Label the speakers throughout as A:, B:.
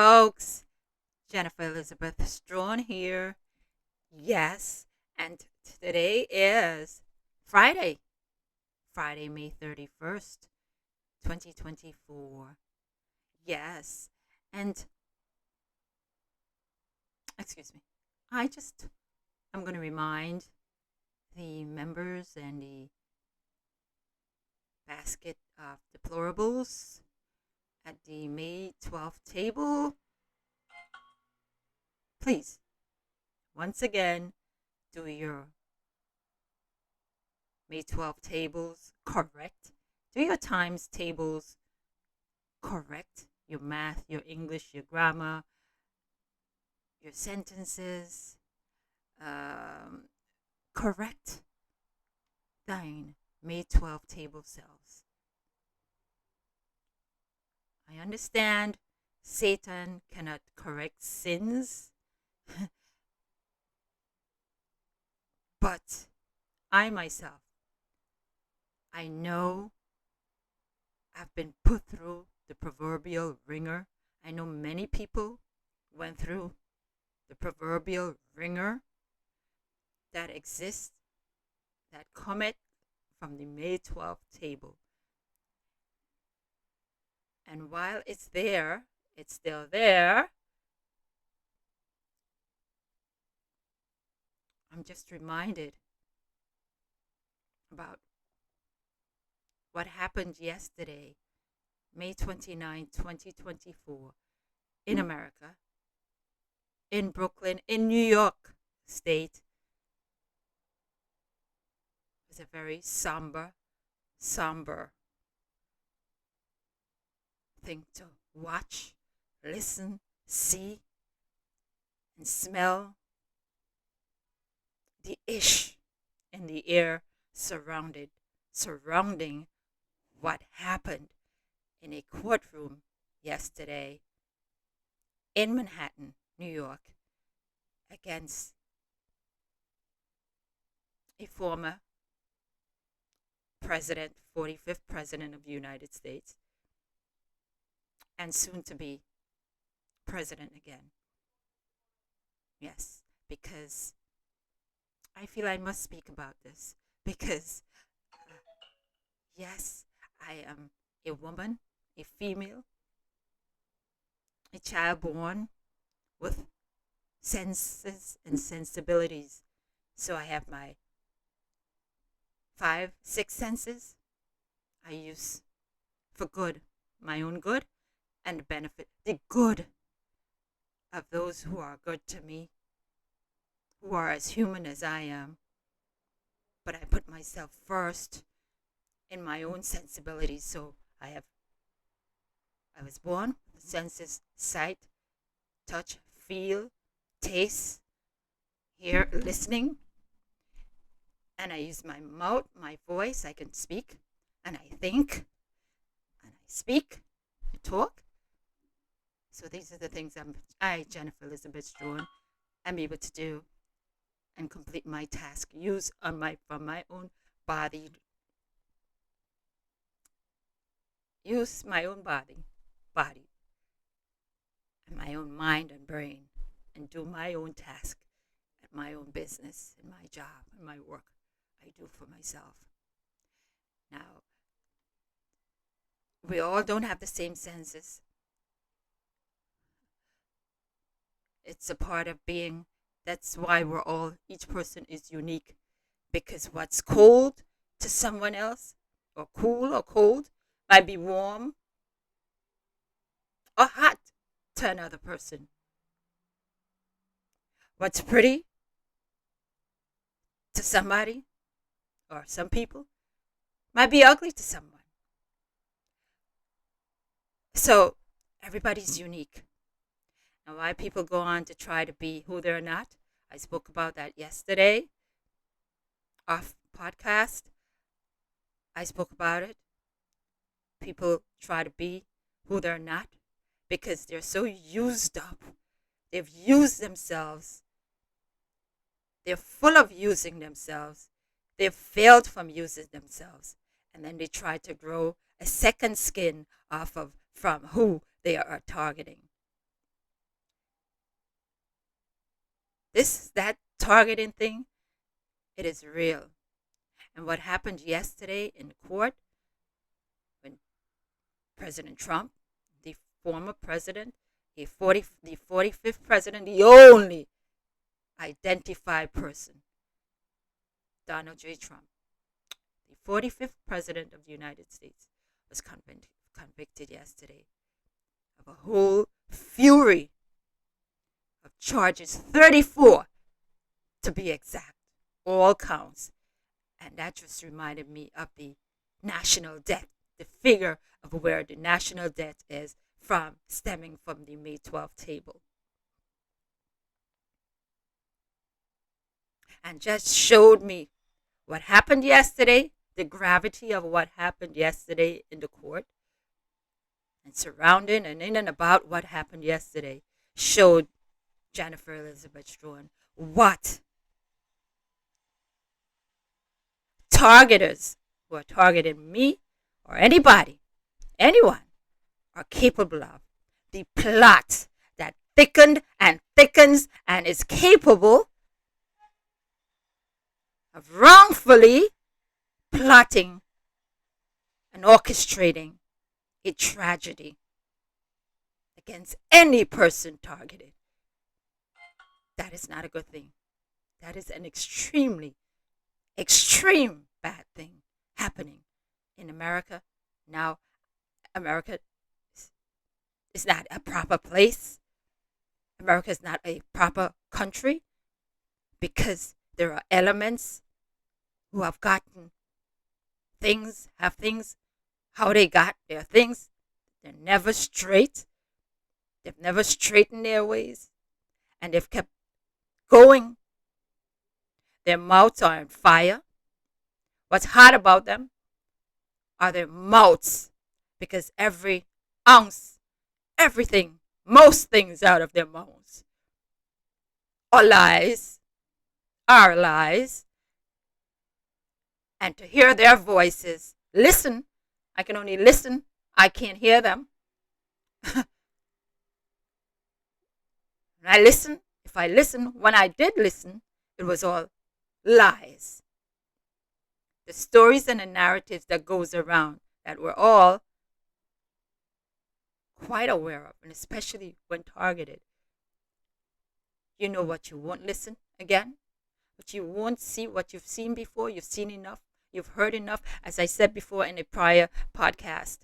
A: folks. Jennifer Elizabeth Strachan here. Yes, and today is Friday, May 31st, 2024. Yes, and excuse me, I'm going to remind the members and the basket of deplorables at the May 12th table. Please, once again, do your May 12 tables correct. Do your times tables correct. Your math, your English, your grammar, your sentences. Correct thine May 12 table selves. I understand Satan cannot correct sins, but I myself, I know I've been put through the proverbial ringer. I know many people went through the proverbial ringer that exists, that cometh from the May 12th table. And while it's there, it's still there. I'm just reminded about what happened yesterday, May 29, 2024, in America, in Brooklyn, in New York State. It was a very somber thing to watch, listen, see, and smell. The ish in the air surrounding what happened in a courtroom yesterday in Manhattan, New York, against a former president, 45th president of the United States, and soon to be president again. Yes, because I feel I must speak about this because, yes, I am a woman, a female, a child born with senses and sensibilities. So I have my 5, 6 senses I use for good, my own good, and the benefit, the good of those who are good to me, who are as human as I am. But I put myself first in my own sensibilities. So I was born with the senses: sight, touch, feel, taste, hear, listening. And I use my mouth, my voice. I can speak, and I think, and I speak, I talk. So these are the things I, Jennifer Elizabeth Strachan, am able to do and complete my task. Use from my own body. Use my own body, and my own mind and brain, and do my own task at my own business, and my job, and my work I do for myself. Now, we all don't have the same senses. It's a part of being. That's why each person is unique. Because what's cold to someone else, or cool or cold, might be warm or hot to another person. What's pretty to somebody or some people might be ugly to someone. So everybody's unique. And why people go on to try to be who they're not, I spoke about that yesterday off podcast. I spoke about it. People try to be who they're not because they're so used up. They've used themselves. They're full of using themselves. They've failed from using themselves. And then they try to grow a second skin from who they are targeting. That targeting thing, it is real. And what happened yesterday in court when President Trump, the former president, the 45th president, the only identified person, Donald J. Trump, the 45th president of the United States, was convicted yesterday of a whole fury of charges, 34 to be exact, all counts. And that just reminded me of the national debt, the figure of where the national debt is stemming from the May 12th table. And just showed me what happened yesterday, the gravity of what happened yesterday in the court, and surrounding and in and about what happened yesterday showed Jennifer Elizabeth Strachan what targeters who are targeting me or anybody, anyone, are capable of. The plot that thickened and thickens and is capable of wrongfully plotting and orchestrating a tragedy against any person targeted. That is not a good thing. That is an extreme bad thing happening in America. Now, America is not a proper place. America is not a proper country because there are elements who have gotten things, how they got their things. They're never straight. They've never straightened their ways. And they've kept going. Their mouths are on fire. What's hard about them are their mouths, because every ounce, everything, most things out of their mouths are lies. And to hear their voices, listen, I can only listen, I can't hear them. If I listen, when I did listen, it was all lies. The stories and the narratives that goes around that we're all quite aware of, and especially when targeted. You know what you won't listen again, but you won't see what you've seen before. You've seen enough. You've heard enough. As I said before in a prior podcast,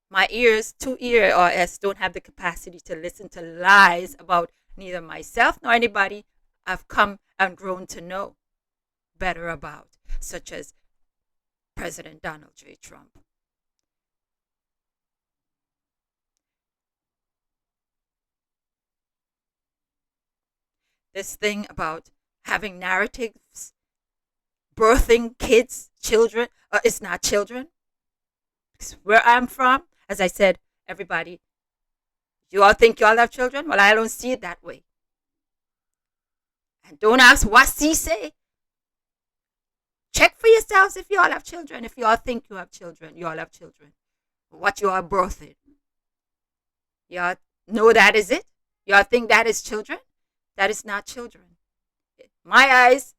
A: my ears, 2 ears, don't have the capacity to listen to lies about neither myself nor anybody I've come and grown to know better about, such as President Donald J. Trump. This thing about having narratives, birthing kids, children, it's not children. It's where I'm from, as I said, everybody, you all think you all have children? Well, I don't see it that way. And don't ask what she say. Check for yourselves if you all have children. If you all think you have children, you all have children. What you are birthing. You all know that is it? You all think that is children? That is not children. My eyes,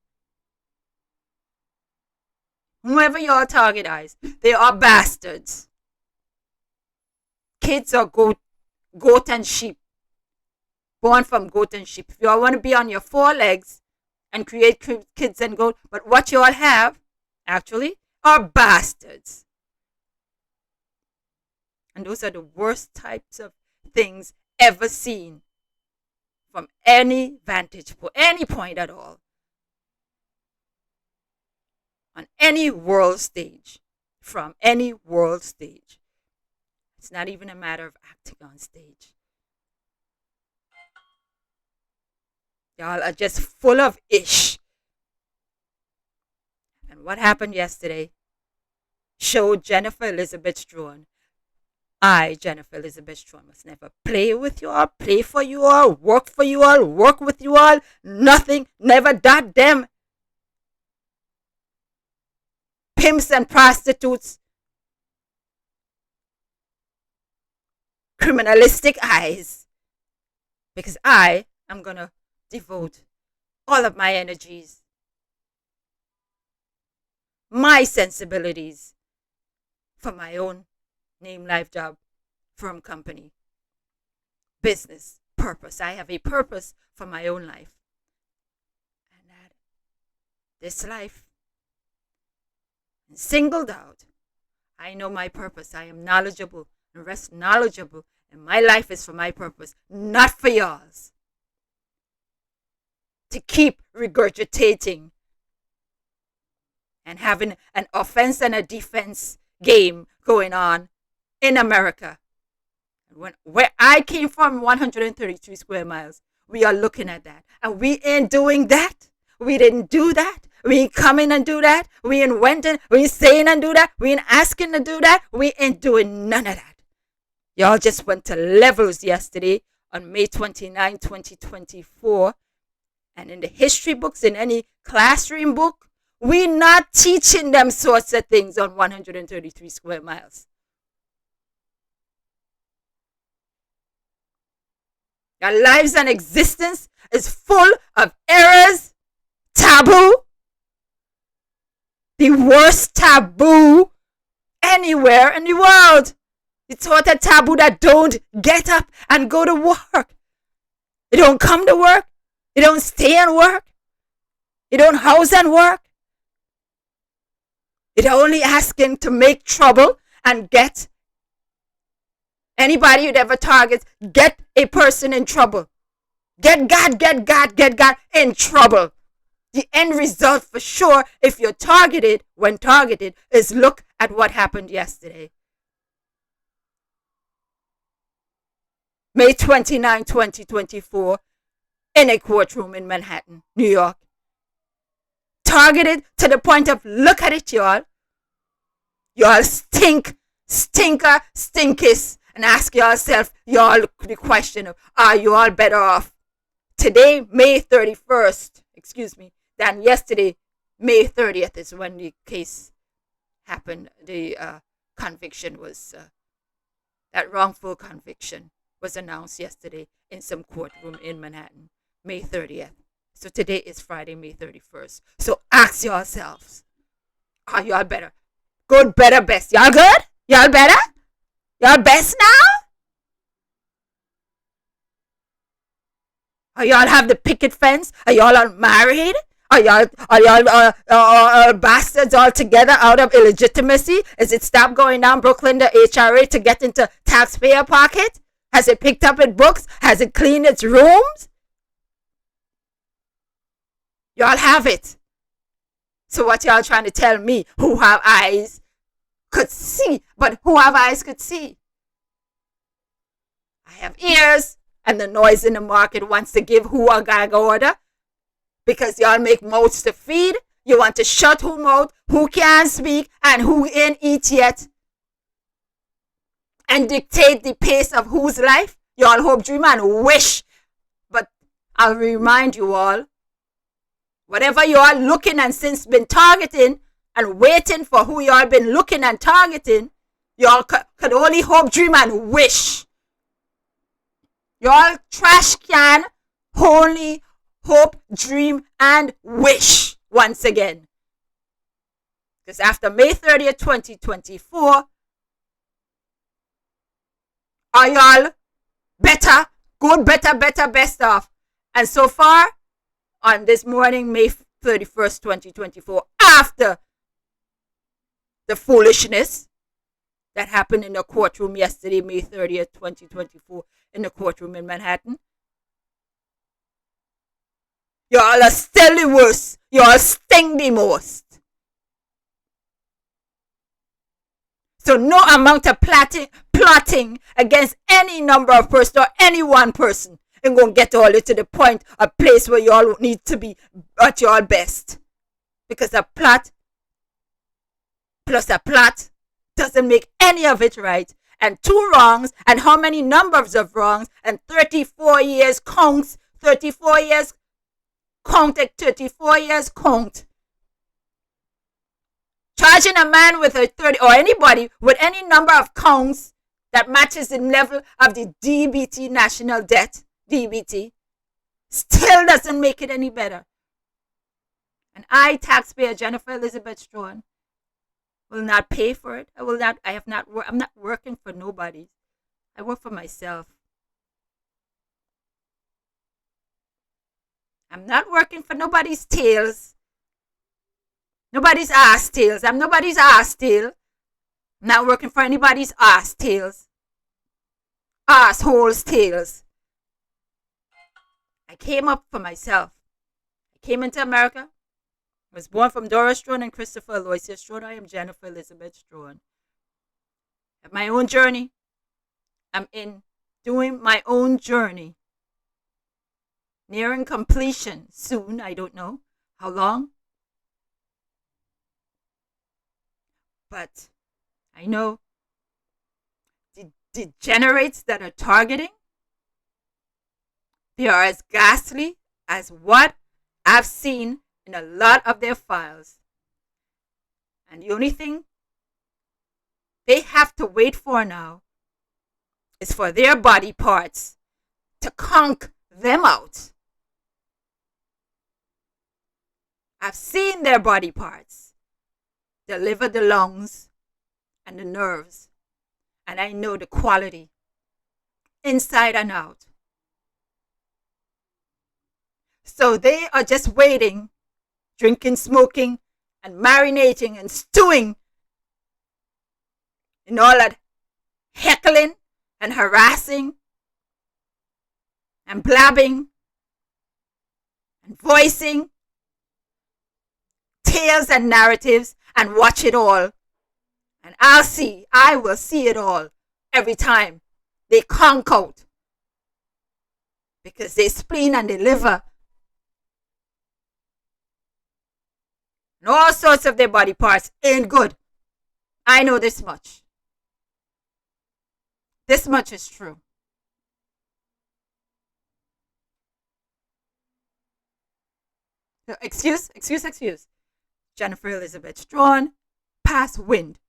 A: whoever your target eyes, they are bastards. Kids are goat and sheep. Born from goat and sheep. If you all want to be on your 4 legs and create kids and goat, but what you all have, actually, are bastards. And those are the worst types of things ever seen from any vantage point, any point at all. On any world stage. From any world stage. It's not even a matter of acting on stage. Y'all are just full of ish. And what happened yesterday showed Jennifer Elizabeth Strachan. Jennifer Elizabeth Strachan, must never play with you all, play for you all, work for you all, work with you all, nothing, never dot them. Pimps and prostitutes. Criminalistic eyes. Because I I'm going to devote all of my energies, my sensibilities, for my own name, life, job, firm, company, business, purpose. I have a purpose for my own life. And that this life, singled out, I know my purpose. I am knowledgeable and rest knowledgeable. And my life is for my purpose, not for yours. To keep regurgitating and having an offense and a defense game going on in America. Where I came from, 133 square miles, we are looking at that. And we ain't doing that. We didn't do that. We ain't coming and do that. We ain't went and we ain't saying and do that. We ain't asking to do that. We ain't doing none of that. Y'all just went to levels yesterday on May 29, 2024. And in the history books, in any classroom book, we're not teaching them sorts of things on 133 square miles. Your lives and existence is full of errors, taboo, the worst taboo anywhere in the world. It's what a taboo that don't get up and go to work. You don't come to work. You don't stay and work. You don't house and work. You're only asking to make trouble and get anybody you'd ever target, get a person in trouble. Get God in trouble. The end result for sure, if you're targeted, when targeted, is look at what happened yesterday. May 29, 2024, in a courtroom in Manhattan, New York. Targeted to the point of, look at it, y'all. Y'all stinker, stinkis. And ask yourself, y'all, the question of, are you all better off today, May 31st, than yesterday, May 30th is when the case happened. The conviction was, that wrongful conviction was announced yesterday in some courtroom in Manhattan, May 30th. So today is Friday, May 31st. So ask yourselves, are y'all better? Good, better, best. Y'all good? Y'all better? Y'all best now? Are y'all have the picket fence? Are y'all unmarried? Are y'all bastards all together out of illegitimacy? Is it stopped going down Brooklyn to HRA to get into taxpayer pocket? Has it picked up its books? Has it cleaned its rooms? Y'all have it. So what y'all trying to tell me, who have eyes could see, but who have eyes could see? I have ears, and the noise in the market wants to give who a gag order, because y'all make mouths to feed. You want to shut who mouth, who can't speak, and who ain't eat yet, and dictate the pace of whose life. Y'all hope, dream, and wish. But I'll remind you all, whatever you all looking and since been targeting and waiting for who you all been looking and targeting, you all could only hope, dream, and wish. You all trash can only hope, dream, and wish once again. Because after May 30th, 2024, are y'all better, good, better, best off? And so far, on this morning, May 31st, 2024, after the foolishness that happened in the courtroom yesterday, May 30th, 2024, in the courtroom in Manhattan, y'all are still the worst. Y'all sting the most. So no amount of plotting against any number of persons or any one person ain't going to get all it to the point, a place where y'all need to be at your best. Because a plot plus a plot doesn't make any of it right. And two wrongs, and how many numbers of wrongs, and 34 years counts, 34 years counted, 34 years count. Charging a man with a 30, or anybody with any number of counts that matches the level of the DBT national debt, DBT, still doesn't make it any better. And I, taxpayer Jennifer Elizabeth Strachan, will not pay for it. I'm not working for nobody. I work for myself. I'm not working for nobody's tails. Nobody's ass tails. I'm nobody's ass tail. I'm not working for anybody's ass tails. Assholes tails. I came up for myself. I came into America. I was born from Dora Strachan and Christopher Aloysius Strachan. I am Jennifer Elizabeth Strachan. I have my own journey. I'm in doing my own journey. Nearing completion soon. I don't know how long. But I know the degenerates that are targeting, they are as ghastly as what I've seen in a lot of their files. And the only thing they have to wait for now is for their body parts to conk them out. I've seen their body parts, the liver, the lungs, and the nerves. And I know the quality, inside and out. So they are just waiting, drinking, smoking, and marinating and stewing in all that heckling and harassing and blabbing and voicing tales and narratives, and watch it all. And I will see it all every time they conk out. Because their spleen and their liver and all sorts of their body parts ain't good. I know this much. This much is true. Excuse. Jennifer Elizabeth Strachan, pass wind.